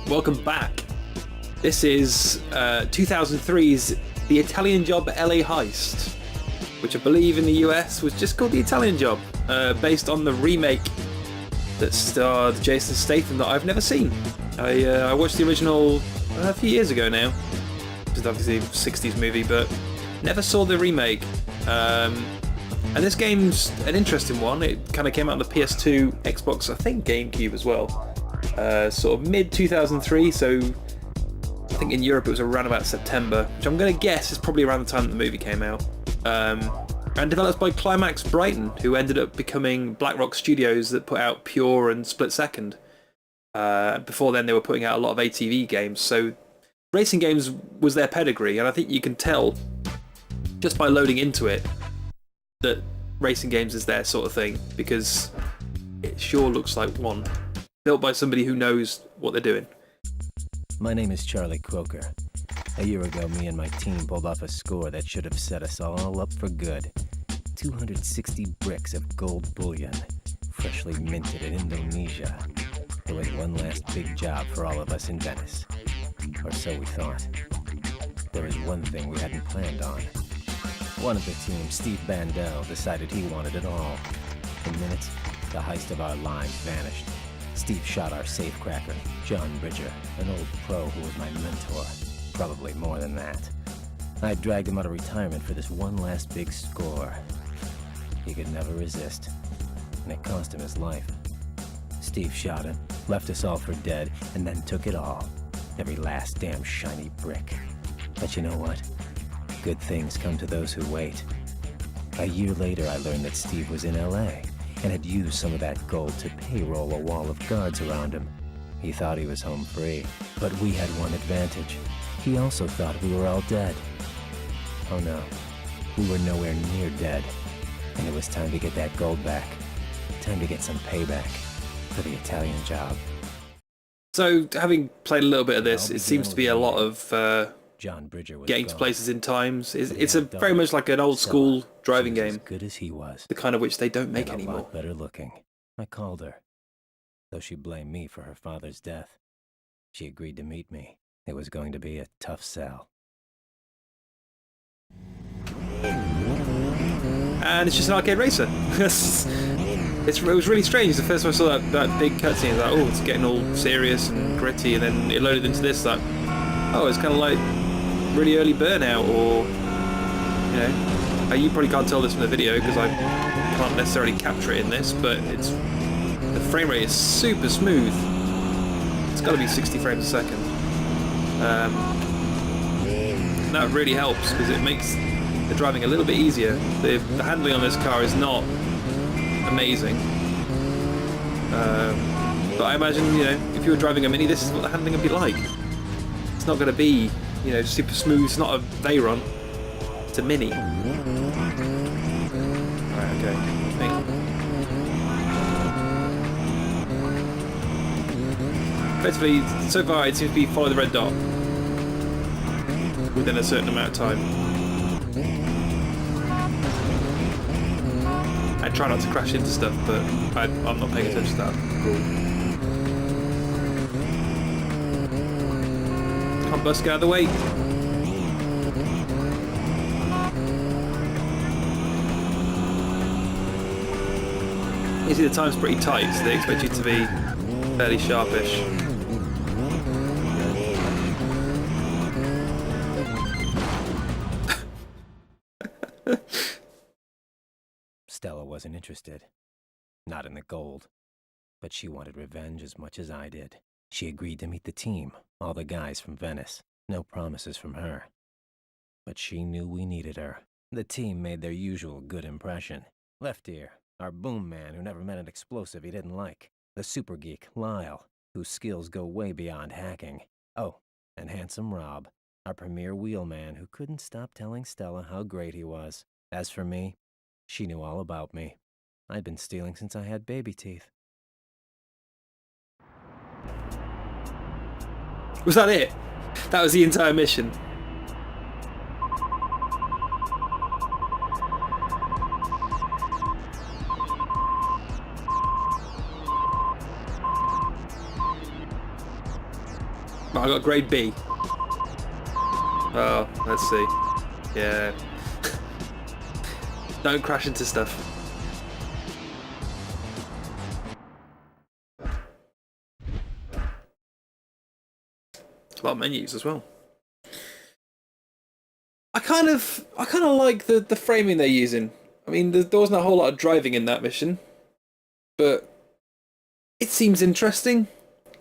Welcome back. This is 2003's The Italian Job LA Heist, which I believe in the US was just called The Italian Job, based on the remake that starred Jason Statham that I've never seen. I watched the original a few years ago now. It's obviously a 60s movie, but never saw the remake. And this game's an interesting one. It kind of came out on the PS2, Xbox, I think GameCube as well. Sort of mid-2003, so I think in Europe it was around about September, which I'm going to guess is probably around the time that the movie came out. And developed by Climax Brighton, who ended up becoming BlackRock Studios that put out Pure and Split Second. Before then they were putting out a lot of ATV games, so racing games was their pedigree, and I think you can tell just by loading into it that racing games is their sort of thing, because it sure looks like one. Built by somebody who knows what they're doing. My name is Charlie Croker. A year ago, me and my team pulled off a score that should have set us all up for good. 260 bricks of gold bullion, freshly minted in Indonesia. It was one last big job for all of us in Venice. Or so we thought. There was one thing we hadn't planned on. One of the team, Steve Bandel, decided he wanted it all. In minutes, the heist of our lives vanished. Steve shot our safecracker, John Bridger, an old pro who was my mentor. Probably more than that. I dragged him out of retirement for this one last big score. He could never resist, and it cost him his life. Steve shot him, left us all for dead, and then took it all. Every last damn shiny brick. But you know what? Good things come to those who wait. A year later, I learned that Steve was in LA and had used some of that gold to payroll a wall of guards around him. He thought he was home free, but we had one advantage. He also thought we were all dead. Oh no, we were nowhere near dead, and it was time to get that gold back. Time to get some payback for the Italian job. So, having played a little bit of this, it seems to be a lot of John Bridger was getting to gone. places in times. It's a very much like an old school driving game. As good as he was. The kind of which they don't make and a anymore. lot better looking. I called her, though she blamed me for her father's death. She agreed to meet me. It was going to be a tough sell. And it's just an arcade racer. It was really strange. The first time I saw that big cutscene, I was like, oh, it's getting all serious and gritty, and then it loaded into this, like, oh, it's kind of like really early Burnout, or, you know, you probably can't tell this from the video because I can't necessarily capture it in this, but the frame rate is super smooth. It's got to be 60 frames a second. And that really helps because it makes the driving a little bit easier. The handling on this car is not amazing. But I imagine, you know, if you were driving a Mini, this is what the handling would be like. It's not going to be, you know, super smooth. It's not a Veyron. It's a Mini. Alright, okay. Effectively, so far it seems to be follow the red dot within a certain amount of time. I try not to crash into stuff, but I'm not paying attention to that rule. Come on, bus, get out of the way. You see the time's pretty tight, so they expect you to be fairly sharpish. Stella wasn't interested. Not in the gold. But she wanted revenge as much as I did. She agreed to meet the team, all the guys from Venice. No promises from her. But she knew we needed her. The team made their usual good impression. Left Ear, our boom man who never met an explosive he didn't like. The super geek, Lyle, whose skills go way beyond hacking. Oh, and Handsome Rob, our premier wheelman who couldn't stop telling Stella how great he was. As for me, she knew all about me. I'd been stealing since I had baby teeth. Was that it? That was the entire mission. Oh, I got grade B. Oh, let's see. Yeah. Don't crash into stuff. A lot of menus as well. I kind of like the framing they're using. I mean, there wasn't a whole lot of driving in that mission, but it seems interesting.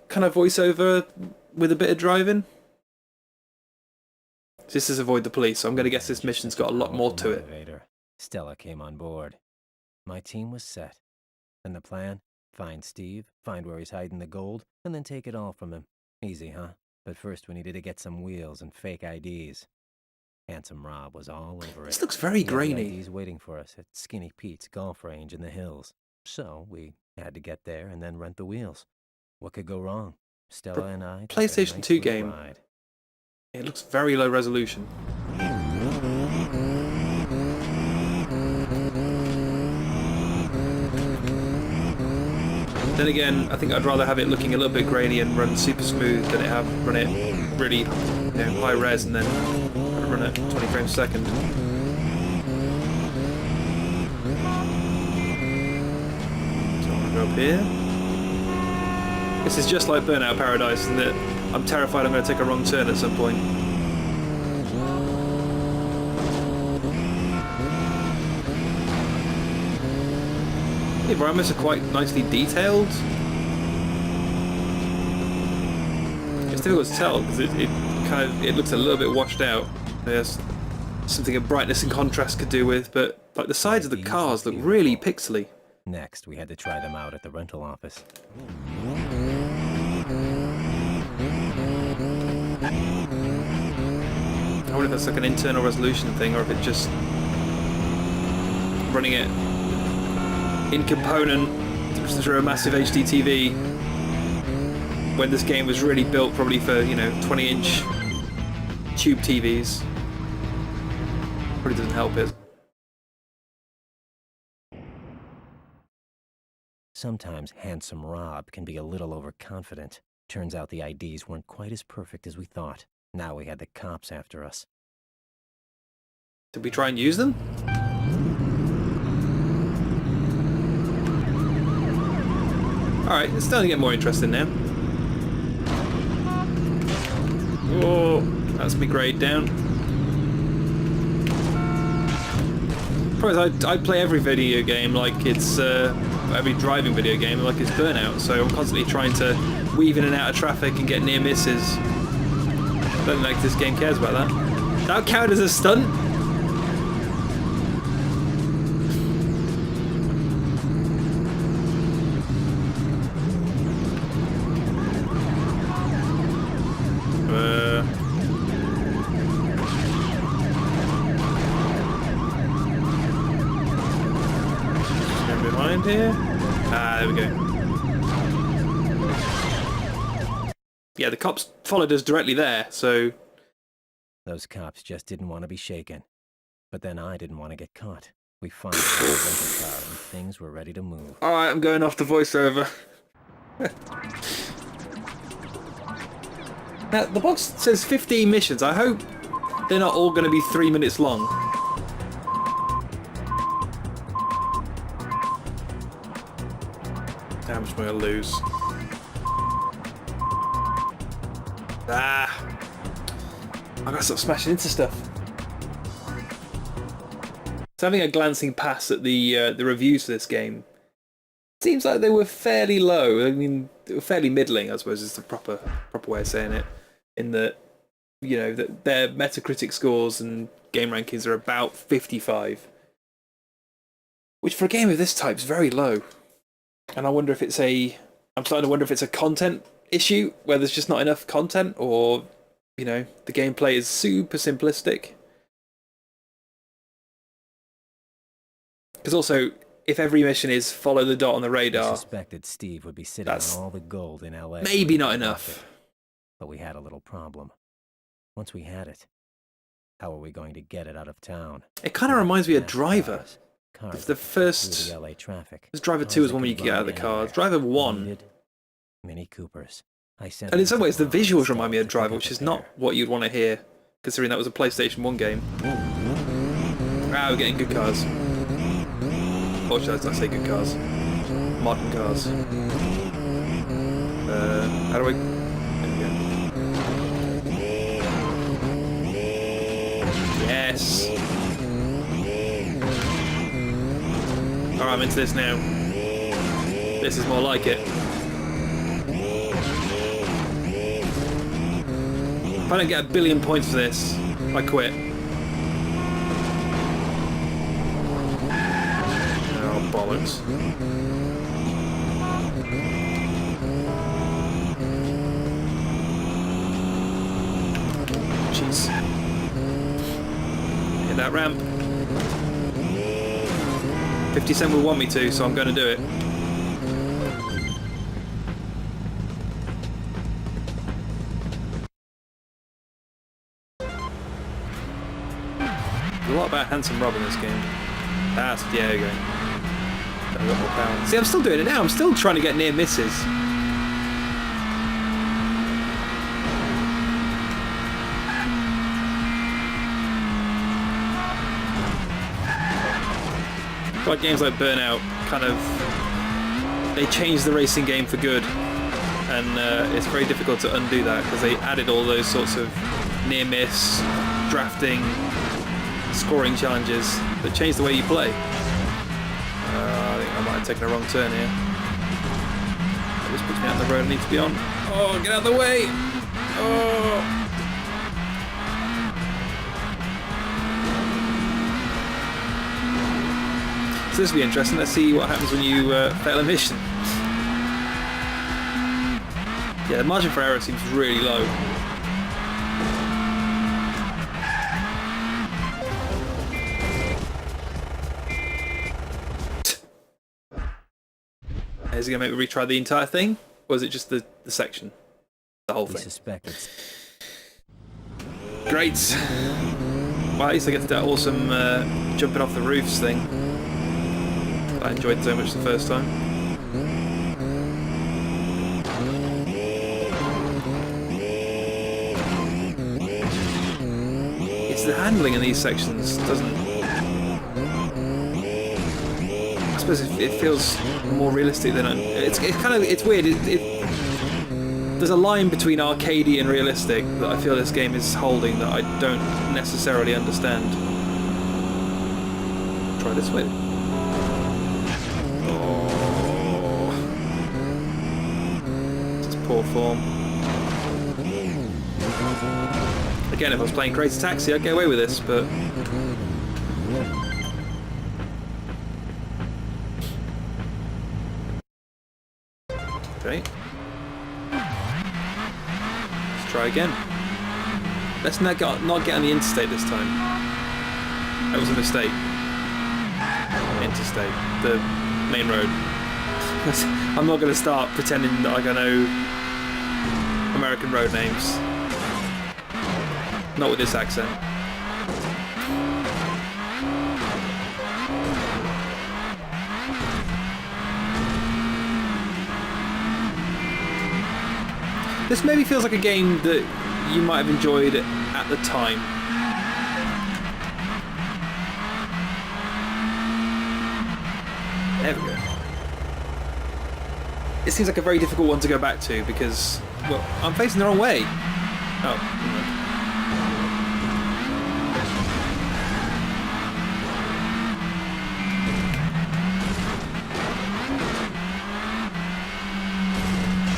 Kind of voiceover with a bit of driving. This is avoid the police, so I'm going to guess this mission's got a lot more to it. Stella came on board. My team was set. And the plan? Find Steve, find where he's hiding the gold, and then take it all from him. Easy, huh? But first we needed to get some wheels and fake IDs. Handsome Rob was all over it. This looks very grainy. IDs waiting for us at Skinny Pete's golf range in the hills. So we had to get there and then rent the wheels. What could go wrong? Stella and I. PlayStation 2 game. Ride. It looks very low resolution. Then again, I think I'd rather have it looking a little bit grainy and run super smooth than run it really high res and then run at 20 frames a second. So I'm gonna go up here. This is just like Burnout Paradise in that I'm terrified I'm going to take a wrong turn at some point. The environments are quite nicely detailed. It's difficult to tell because it looks a little bit washed out. There's something of brightness and contrast could do with, but like the sides of the cars look really pixely. Next, we had to try them out at the rental office. I wonder if that's like an internal resolution thing or if it's just running it in component through a massive HD TV when this game was really built probably for, 20-inch tube TVs. Probably doesn't help it. Sometimes Handsome Rob can be a little overconfident. Turns out the IDs weren't quite as perfect as we thought. Now we had the cops after us. Did we try and use them? Alright, it's starting to get more interesting now. Oh, that's my grade down. Probably I'd play every video game like it's every driving video game like it's Burnout, so I'm constantly trying to weave in and out of traffic and get near misses. I don't think this game cares about that. That count as a stunt? Behind here? Ah, there we go. Yeah, the cops followed us directly there, so... Those cops just didn't want to be shaken. But then I didn't want to get caught. We finally got a rental car and things were ready to move. Alright, I'm going off the voiceover. Now, the box says 15 missions. I hope they're not all going to be 3 minutes long. How much am I going to lose? Ah! I gotta stop smashing into stuff. So having a glancing pass at the reviews for this game, seems like they were fairly low. I mean, they were fairly middling, I suppose is the proper way of saying it. In that, that their Metacritic scores and game rankings are about 55, which for a game of this type is very low. And I wonder if it's I'm starting to wonder if it's a content issue where there's just not enough content, or the gameplay is super simplistic. Because also, if every mission is follow the dot on the radar, I suspected Steve would be sitting on all the gold in LA. Maybe not enough. But we had a little problem. Once we had it, how are we going to get it out of town? It kind of reminds me of Driver. Cars The first... the LA traffic. Driver 2 is one where you can get out of the car. Driver 1... Mini Coopers. I sent And in her some to ways, the mom and visuals stopped remind me of to pick Driver, up which a is not pair. what you'd want to hear, considering that was a PlayStation 1 game. Ah, we're getting good cars. Or should I say good cars? Modern cars. How do I... There we go. Yes! Alright, I'm into this now. This is more like it. If I don't get 1 billion points for this, I quit. Oh, bollocks. Jeez. Hit that ramp. 50 Cent will want me to, so I'm going to do it. There's a lot about Handsome Rob in this game. That's Diego. I've got more power. See, I'm still doing it now. I'm still trying to get near misses. Like games like Burnout, kind of, they changed the racing game for good, and it's very difficult to undo that because they added all those sorts of near miss, drafting, scoring challenges that change the way you play. I think I might have taken a wrong turn here. This puts me out the road I need to be on. Oh, get out of the way! Oh! So this will be interesting. Let's see what happens when you fail a mission. Yeah, the margin for error seems really low. Is it going to make me retry the entire thing? Or is it just the section? The whole We thing? suspect it's... Great! Well, at least I get to do that awesome jumping off the roofs thing. I enjoyed so much the first time. It's the handling in these sections doesn't... I suppose it feels more realistic than... It's kind of... It's weird. There's a line between arcadey and realistic that I feel this game is holding that I don't necessarily understand. Try this way. Oh. It's poor form. Again, if I was playing Crazy Taxi, I'd get away with this, but... Okay. Let's try again. Let's not get on the interstate this time. That was a mistake. Interstate. The main road. I'm not going to start pretending that I know American road names. Not with this accent. This maybe feels like a game that you might have enjoyed at the time. There we go. It seems like a very difficult one to go back to because, well, I'm facing the wrong way. Oh.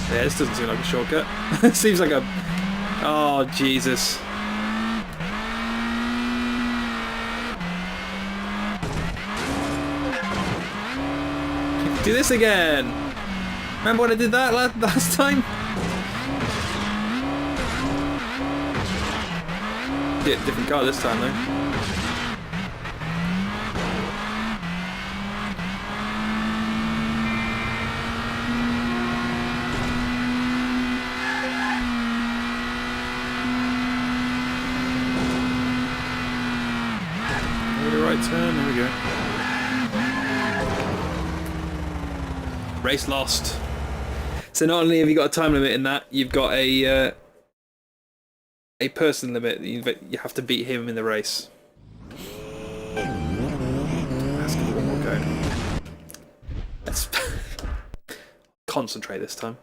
Yeah, this doesn't seem like a shortcut. It seems like a... Oh, Jesus. Do this again! Remember when I did that last time? Yeah, different car this time though. Right turn, there we go. Race lost. So not only have you got a time limit in that, you've got a person limit. You have to beat him in the race. Let's give it one more go. Let's concentrate this time.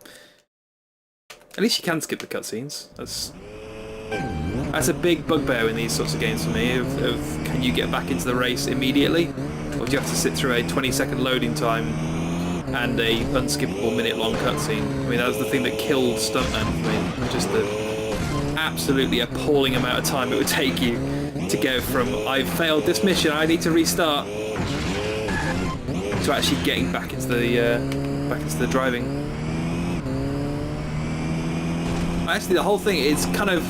At least you can skip the cutscenes. That's a big bugbear in these sorts of games for me. Of can you get back into the race immediately, or do you have to sit through a 20-second loading time and a unskippable minute-long cutscene? I mean, that was the thing that killed Stuntman for me. Just the absolutely appalling amount of time it would take you to go from "I've failed this mission, I need to restart" to actually getting back into the driving. Actually, the whole thing is kind of,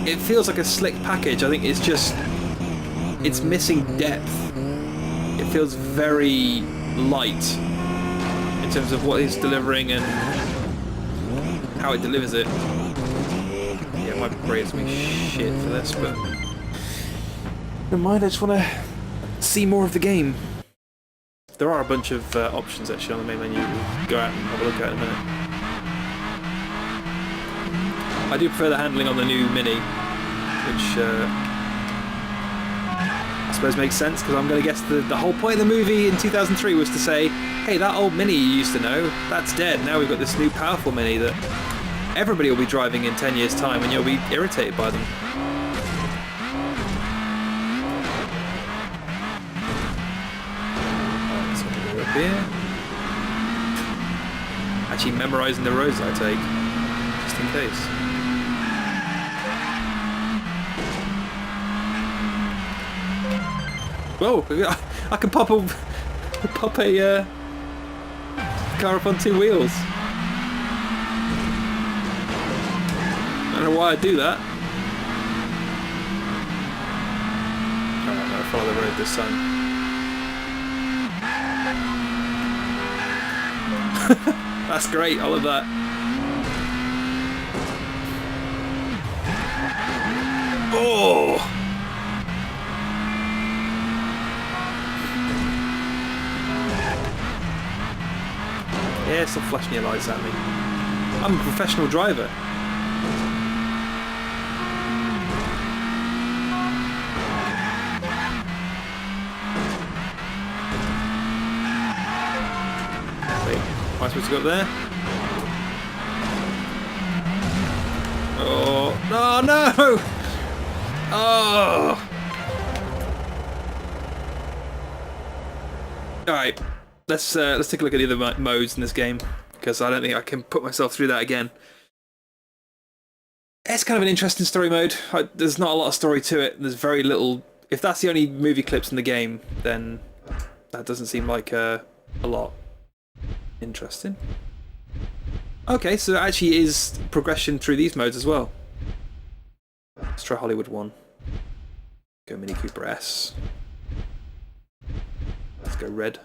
it feels like a slick package. I think it's missing depth. It feels very light in terms of what it's delivering and how it delivers it. Yeah, my brain's gonna be shit for this, but never mind. I just want to see more of the game. There are a bunch of options actually on the main menu. We'll go out and have a look at it in a minute. I do prefer the handling on the new Mini, which I suppose makes sense, because I'm going to guess the whole point of the movie in 2003 was to say, hey, that old Mini you used to know, that's dead. Now we've got this new powerful Mini that everybody will be driving in 10 years' time, and you'll be irritated by them. So we'll go up here. Actually memorising the roads I take, just in case. Whoa! I can pop a car up on two wheels. I don't know why I do that. Alright, I'm gonna follow the road this time. That's great. I love that. Oh! Yeah, stop flashing your lights at me. I'm a professional driver. Wait, am I supposed to go up there? Oh, no, no! Oh! Alright. Let's take a look at the other modes in this game, because I don't think I can put myself through that again. It's kind of an interesting story mode. There's not a lot of story to it. There's very little. If that's the only movie clips in the game, then that doesn't seem like a lot. Interesting. Okay, so there actually is progression through these modes as well. Let's try Hollywood 1. Go Mini Cooper S. Let's go red.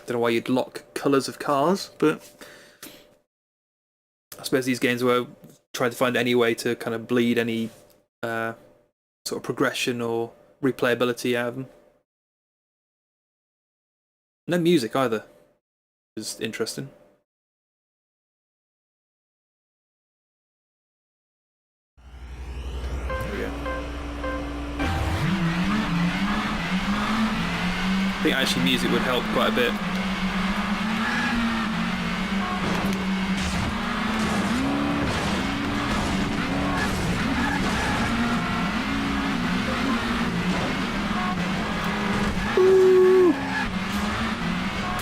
Don't know why you'd lock colours of cars, but I suppose these games were trying to find any way to kind of bleed any sort of progression or replayability out of them. No music either, which is interesting. There we go. I think actually music would help quite a bit.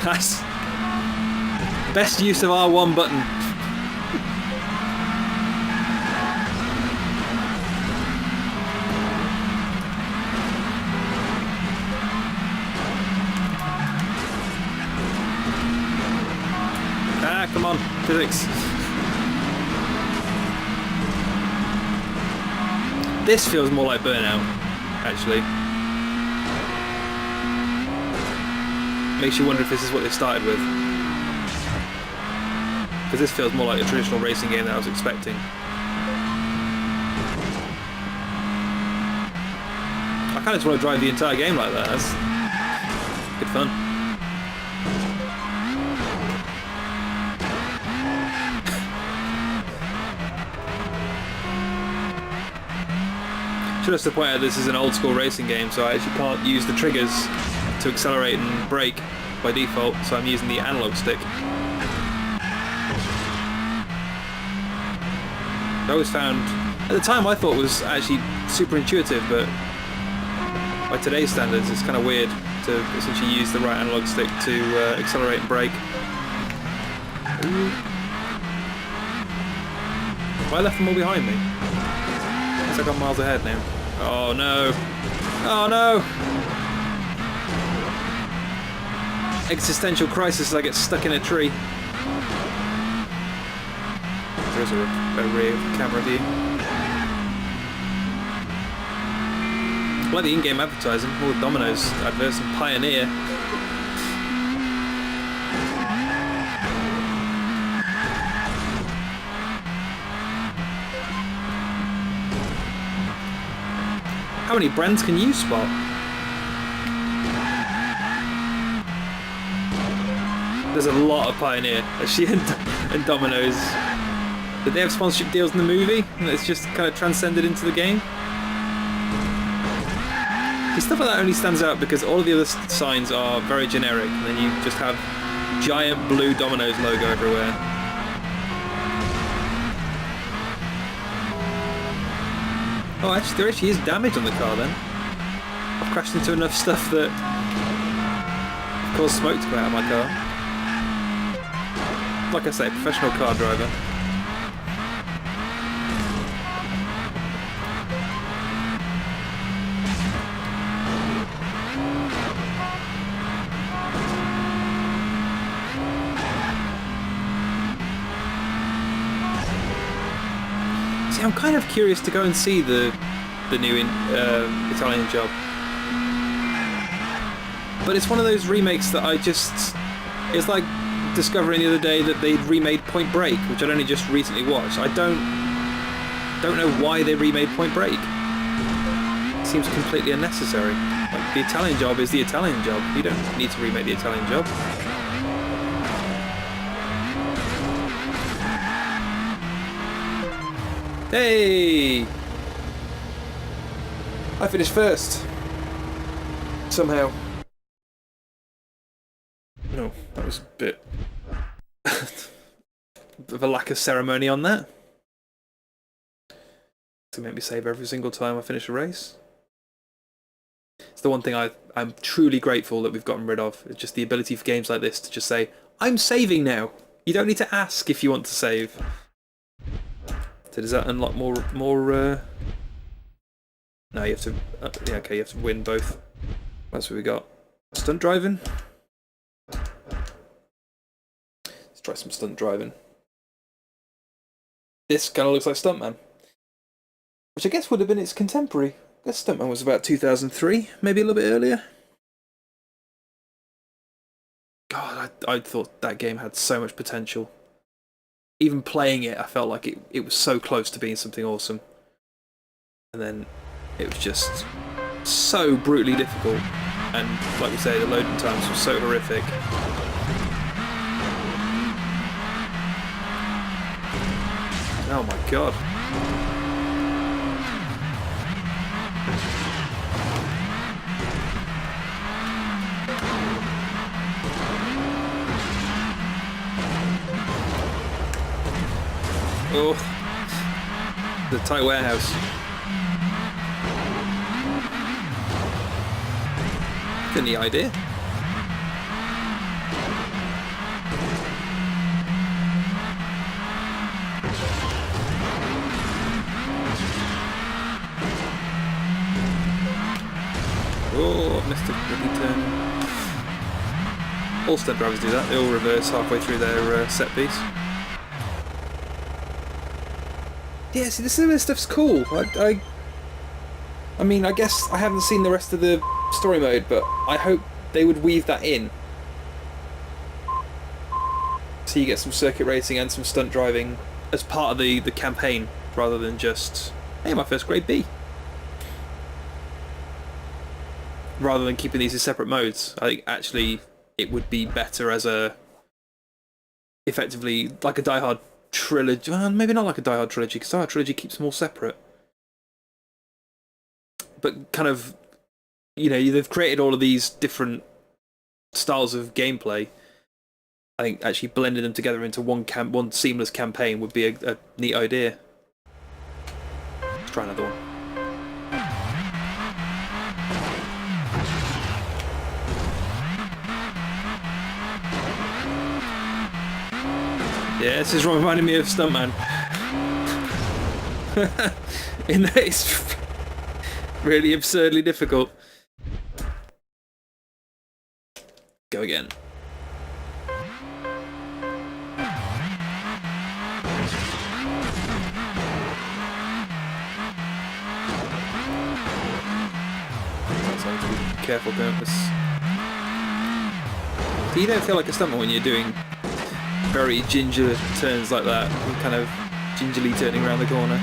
That's best use of R1 button. Ah, come on, physics. This feels more like Burnout, actually. Makes you wonder if this is what they started with. Because this feels more like a traditional racing game than I was expecting. I kind of just want to drive the entire game like that. That's good fun. Should also point out this is an old school racing game, so I actually can't use the triggers to accelerate and brake by default, so I'm using the analog stick. I always found, at the time I thought it was actually super intuitive, but by today's standards it's kind of weird to essentially use the right analog stick to accelerate and brake. Ooh. Have I left them all behind me? Looks like I'm miles ahead now. Oh no! Oh no! Existential crisis as I get stuck in a tree. There's a rear camera view. I like the in-game advertising, all the Domino's adverts and Pioneer. How many brands can you spot? There's a lot of Pioneer, actually, and Domino's. Did they have sponsorship deals in the movie? And it's just kind of transcended into the game? The stuff like that only stands out because all of the other signs are very generic, and then you just have giant blue Domino's logo everywhere. Oh, actually, there actually is damage on the car then. I've crashed into enough stuff that caused smoke to come out of my car. Like I say, professional car driver. See, I'm kind of curious to go and see the new Italian Job. But it's one of those remakes that it's like discovering the other day that they'd remade Point Break, which I'd only just recently watched. I don't know why they remade Point Break. It seems completely unnecessary. Like, the Italian Job is the Italian Job. You don't need to remake the Italian Job. Hey! I finished first. Somehow. No, that was a bit of a lack of ceremony on that. To make me save every single time I finish a race. It's the one thing I'm truly grateful that we've gotten rid of. It's just the ability for games like this to just say, I'm saving now. You don't need to ask if you want to save. So does that unlock more? No, you have to. Yeah, okay, you have to win both. That's what we got. Stunt driving. Let's try some stunt driving. This kind of looks like Stuntman, which I guess would have been its contemporary. I guess Stuntman was about 2003, maybe a little bit earlier. God, I thought that game had so much potential. Even playing it, I felt like it was so close to being something awesome. And then it was just so brutally difficult. And like we say, the loading times were so horrific. Oh my god. Oh, the tight warehouse. Any idea? Oh, I missed a bloody turn. All stunt drivers do that. They all reverse halfway through their set piece. Yeah, see, this stuff's cool. I mean, I guess I haven't seen the rest of the story mode, but I hope they would weave that in. So you get some circuit racing and some stunt driving as part of the campaign, rather than just, hey, my first grade B. Rather than keeping these as separate modes. I think actually it would be better as effectively like a Die Hard trilogy. Well, maybe not like a Die Hard trilogy, because Die Hard trilogy keeps them all separate. but kind of, you know, they've created all of these different styles of gameplay. I think actually blending them together into one seamless campaign would be a neat idea. Let's try another one. Yeah, this is reminding me of Stuntman. In that it's really absurdly difficult. Go again. So be careful doing this. You don't feel like a stuntman when you're doing very ginger turns like that, kind of gingerly turning around the corner.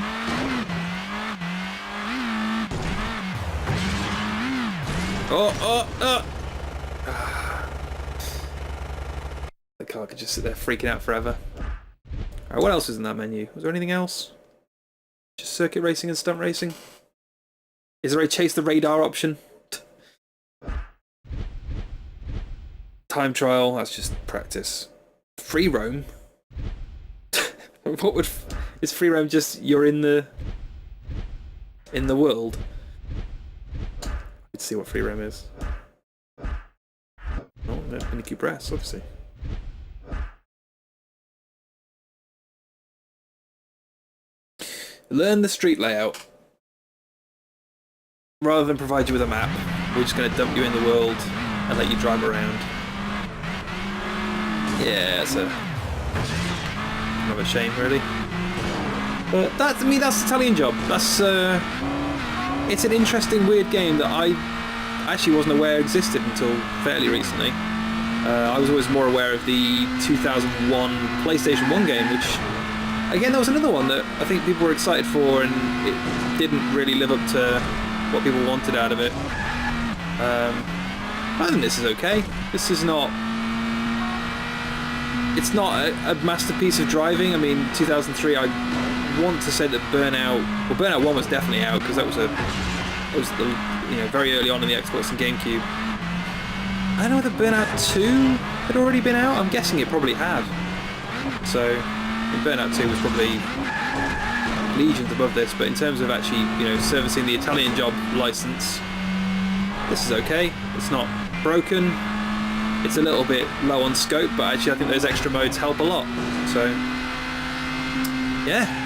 The car could just sit there freaking out forever. Alright, what else is in that menu? Was there anything else? Just circuit racing and stunt racing? Is there a chase the radar option? Time trial, that's just practice. Free roam? What would... Is free roam just you're in the world? Let's see what free roam is. Oh, no, finicky brass, obviously. Learn the street layout. Rather than provide you with a map, we're just going to dump you in the world and let you drive around. Yeah, it's a kind of a shame, really. But that, to me, that's the Italian job. That's it's an interesting, weird game that I actually wasn't aware existed until fairly recently. I was always more aware of the 2001 PlayStation 1 game, which, again, that was another one that I think people were excited for, and it didn't really live up to what people wanted out of it. I think this is okay. This is not... It's not a masterpiece of driving. I mean, 2003, I want to say that Burnout... Well, Burnout 1 was definitely out, because that was the, you know, very early on in the Xbox and GameCube. I don't know whether Burnout 2 had already been out. I'm guessing it probably had. So, I mean, Burnout 2 was probably legions above this, but in terms of actually, you know, servicing the Italian job license, this is okay. It's not broken. It's a little bit low on scope, but actually I think those extra modes help a lot. So, yeah.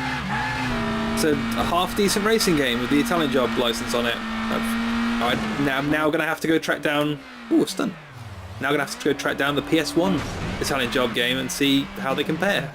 It's a half decent racing game with the Italian job license on it. I'm now going to have to go track down... Ooh, a stunt. Now I'm going to have to go track down the PS1 Italian job game and see how they compare.